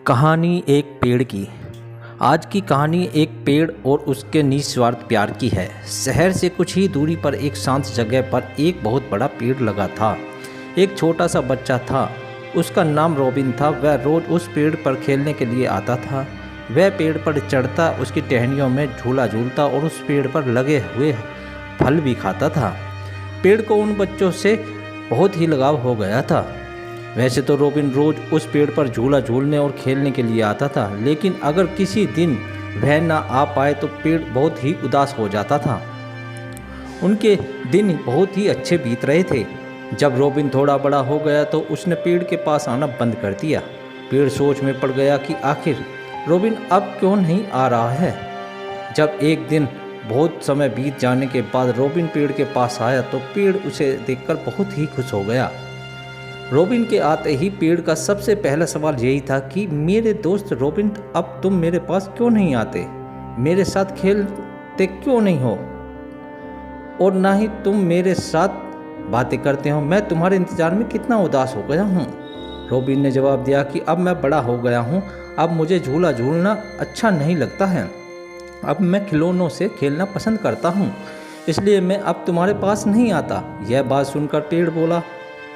कहानी एक पेड़ की। आज की कहानी एक पेड़ और उसके निस्वार्थ प्यार की है। शहर से कुछ ही दूरी पर एक शांत जगह पर एक बहुत बड़ा पेड़ लगा था। एक छोटा सा बच्चा था, उसका नाम रॉबिन था। वह रोज़ उस पेड़ पर खेलने के लिए आता था। वह पेड़ पर चढ़ता, उसकी टहनियों में झूला झूलता और उस पेड़ पर लगे हुए फल भी खाता था। पेड़ को उन बच्चों से बहुत ही लगाव हो गया था। वैसे तो रॉबिन रोज़ उस पेड़ पर झूला झूलने और खेलने के लिए आता था, लेकिन अगर किसी दिन वह ना आ पाए तो पेड़ बहुत ही उदास हो जाता था। उनके दिन बहुत ही अच्छे बीत रहे थे। जब रॉबिन थोड़ा बड़ा हो गया तो उसने पेड़ के पास आना बंद कर दिया। पेड़ सोच में पड़ गया कि आखिर रॉबिन अब क्यों नहीं आ रहा है। जब एक दिन बहुत समय बीत जाने के बाद रॉबिन पेड़ के पास आया तो पेड़ उसे देखकर बहुत ही खुश हो गया। रॉबिन के आते ही पेड़ का सबसे पहला सवाल यही था कि मेरे दोस्त रॉबिन, अब तुम मेरे पास क्यों नहीं आते? मेरे साथ खेलते क्यों नहीं हो? और ना ही तुम मेरे साथ बातें करते हो। मैं तुम्हारे इंतज़ार में कितना उदास हो गया हूँ। रॉबिन ने जवाब दिया कि अब मैं बड़ा हो गया हूँ, अब मुझे झूला झूलना अच्छा नहीं लगता है। अब मैं खिलौनों से खेलना पसंद करता हूँ, इसलिए मैं अब तुम्हारे पास नहीं आता। यह बात सुनकर पेड़ बोला,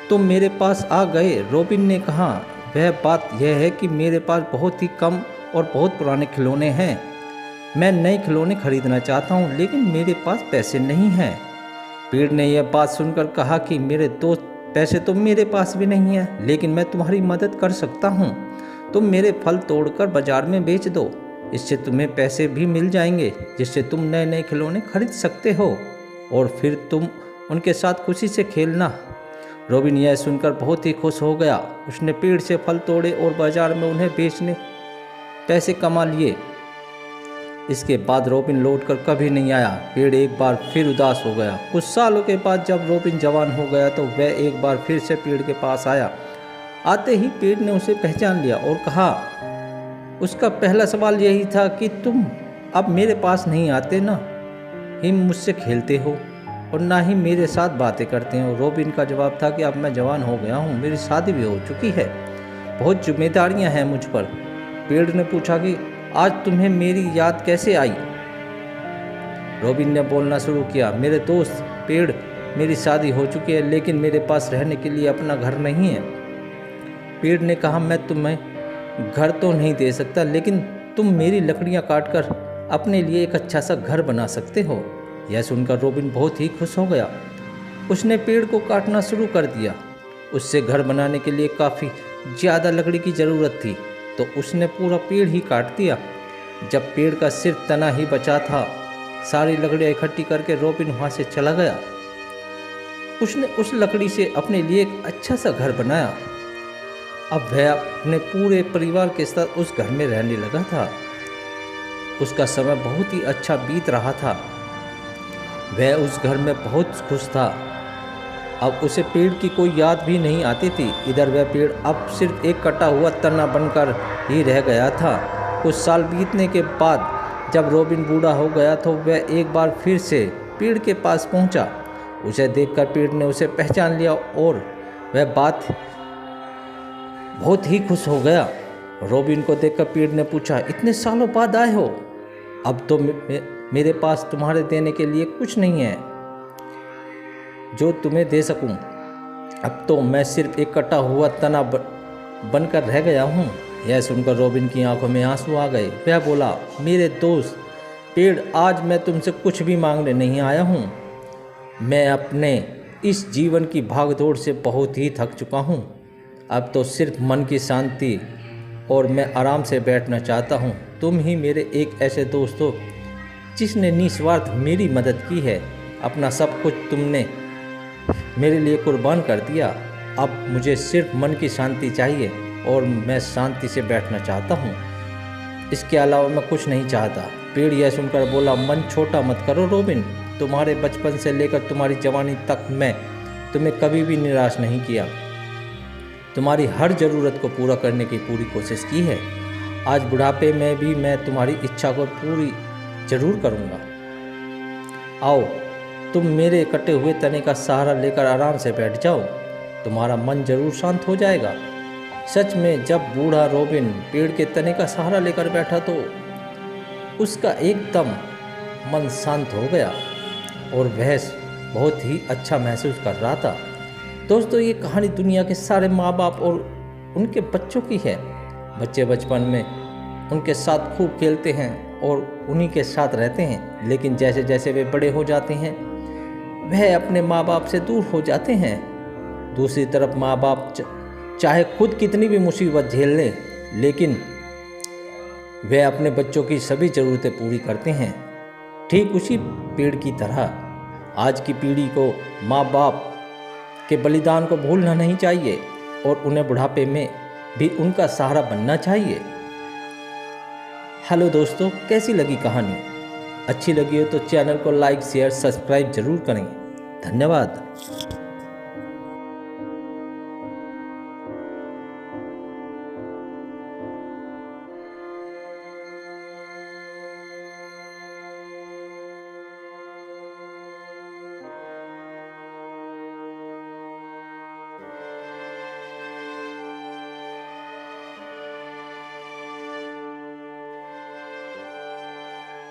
तुम मेरे पास आ गए। रॉबिन ने कहा, वह बात यह है कि मेरे पास बहुत ही कम और बहुत पुराने खिलौने हैं। मैं नए खिलौने खरीदना चाहता हूँ, लेकिन मेरे पास पैसे नहीं हैं। पेड़ ने यह बात सुनकर कहा कि मेरे दोस्त, पैसे तो मेरे पास भी नहीं है, लेकिन मैं तुम्हारी मदद कर सकता हूँ। तुम मेरे फल तोड़कर बाजार में बेच दो, इससे तुम्हें पैसे भी मिल जाएंगे, जिससे तुम नए नए खिलौने खरीद सकते हो और फिर तुम उनके साथ खुशी से खेलना। रॉबिन यह सुनकर बहुत ही खुश हो गया। उसने पेड़ से फल तोड़े और बाजार में उन्हें बेचने पैसे कमा लिए। इसके बाद रॉबिन लौटकर कभी नहीं आया। पेड़ एक बार फिर उदास हो गया। कुछ सालों के बाद जब रॉबिन जवान हो गया तो वह एक बार फिर से पेड़ के पास आया। आते ही पेड़ ने उसे पहचान लिया और कहा, उसका पहला सवाल यही था कि तुम अब मेरे पास नहीं आते ना ही मुझसे खेलते हो और ना ही मेरे साथ बातें करते हो। रॉबिन का जवाब था कि अब मैं जवान हो गया हूँ, मेरी शादी भी हो चुकी है, बहुत जिम्मेदारियाँ हैं मुझ पर। पेड़ ने पूछा कि आज तुम्हें मेरी याद कैसे आई? रॉबिन ने बोलना शुरू किया, मेरे दोस्त पेड़, मेरी शादी हो चुकी है, लेकिन मेरे पास रहने के लिए अपना घर नहीं है। पेड़ ने कहा, मैं तुम्हें घर तो नहीं दे सकता, लेकिन तुम मेरी लकड़ियाँ काटकर अपने लिए एक अच्छा सा घर बना सकते हो। यह सुनकर रॉबिन बहुत ही खुश हो गया। उसने पेड़ को काटना शुरू कर दिया। उससे घर बनाने के लिए काफ़ी ज़्यादा लकड़ी की ज़रूरत थी, तो उसने पूरा पेड़ ही काट दिया। जब पेड़ का सिर्फ तना ही बचा था, सारी लकड़ियाँ इकट्ठी करके रॉबिन वहाँ से चला गया। उसने उस लकड़ी से अपने लिए एक अच्छा सा घर बनाया। अब वह अपने पूरे परिवार के साथ उस घर में रहने लगा था। उसका समय बहुत ही अच्छा बीत रहा था। वह उस घर में बहुत खुश था। अब उसे पेड़ की कोई याद भी नहीं आती थी। इधर वह पेड़ अब सिर्फ एक कटा हुआ तना बनकर ही रह गया था। कुछ साल बीतने के बाद जब रॉबिन बूढ़ा हो गया तो वह एक बार फिर से पेड़ के पास पहुंचा। उसे देखकर पेड़ ने उसे पहचान लिया और वह बात बहुत ही खुश हो गया। रॉबिन को देखकर पेड़ ने पूछा, इतने सालों बाद आए हो? अब तो मेरे पास तुम्हारे देने के लिए कुछ नहीं है जो तुम्हें दे सकूं। अब तो मैं सिर्फ एक कटा हुआ तना बनकर रह गया हूं। यह सुनकर रॉबिन की आंखों में आंसू आ गए। वह बोला, मेरे दोस्त पेड़, आज मैं तुमसे कुछ भी मांगने नहीं आया हूं। मैं अपने इस जीवन की भागदौड़ से बहुत ही थक चुका हूं। अब तो सिर्फ मन की शांति और मैं आराम से बैठना चाहता हूं। तुम ही मेरे एक ऐसे दोस्त हो जिसने निस्वार्थ मेरी मदद की है। अपना सब कुछ तुमने मेरे लिए कुर्बान कर दिया। अब मुझे सिर्फ मन की शांति चाहिए और मैं शांति से बैठना चाहता हूँ। इसके अलावा मैं कुछ नहीं चाहता। पेड़ यह सुनकर बोला, मन छोटा मत करो रॉबिन। तुम्हारे बचपन से लेकर तुम्हारी जवानी तक मैं तुम्हें कभी भी निराश नहीं किया। तुम्हारी हर ज़रूरत को पूरा करने की पूरी कोशिश की है। आज बुढ़ापे में भी मैं तुम्हारी इच्छा को पूरी जरूर करूँगा। आओ, तुम मेरे कटे हुए तने का सहारा लेकर आराम से बैठ जाओ। तुम्हारा मन जरूर शांत हो जाएगा। सच में जब बूढ़ा रॉबिन पेड़ के तने का सहारा लेकर बैठा तो उसका एकदम मन शांत हो गया और वह बहुत ही अच्छा महसूस कर रहा था। दोस्तों, ये कहानी दुनिया के सारे माँ बाप और उनके बच्चों की है। बच्चे बचपन में उनके साथ खूब खेलते हैं और उन्हीं के साथ रहते हैं, लेकिन जैसे जैसे वे बड़े हो जाते हैं वह अपने माँ बाप से दूर हो जाते हैं। दूसरी तरफ माँ बाप चाहे खुद कितनी भी मुसीबत झेल लें, लेकिन वे अपने बच्चों की सभी ज़रूरतें पूरी करते हैं। ठीक उसी पेड़ की तरह आज की पीढ़ी को माँ बाप के बलिदान को भूलना नहीं चाहिए और उन्हें बुढ़ापे में भी उनका सहारा बनना चाहिए। हेलो दोस्तों, कैसी लगी कहानी? अच्छी लगी हो तो चैनल को लाइक शेयर सब्सक्राइब जरूर करें। धन्यवाद।